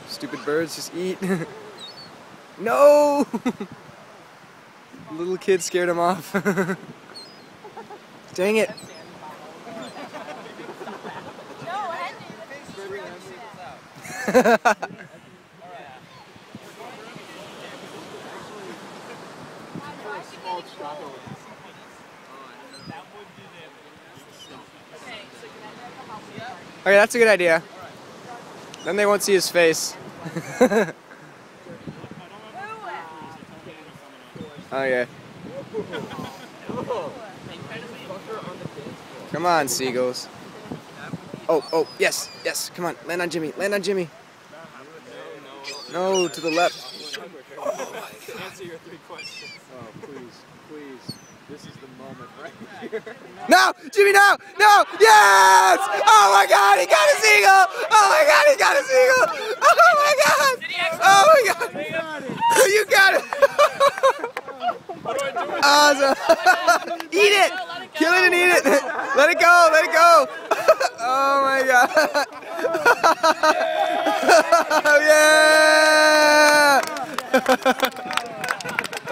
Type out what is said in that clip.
Stupid birds, just eat. No! Little kid scared him off. Dang it. Okay, that's a good idea. Then they won't see his face. Okay. Come on, seagulls. Oh, yes, come on, land on Jimmy, No, to the left. Answer your 3 questions. Oh, please. This is the moment right here. No! Jimmy, no! Yes! Oh my God, he got a seagull! Oh my God, he got a seagull! Oh my God! You got it! Awesome! Eat it! Kill it and eat it! Let it go! Oh my God! Yeah!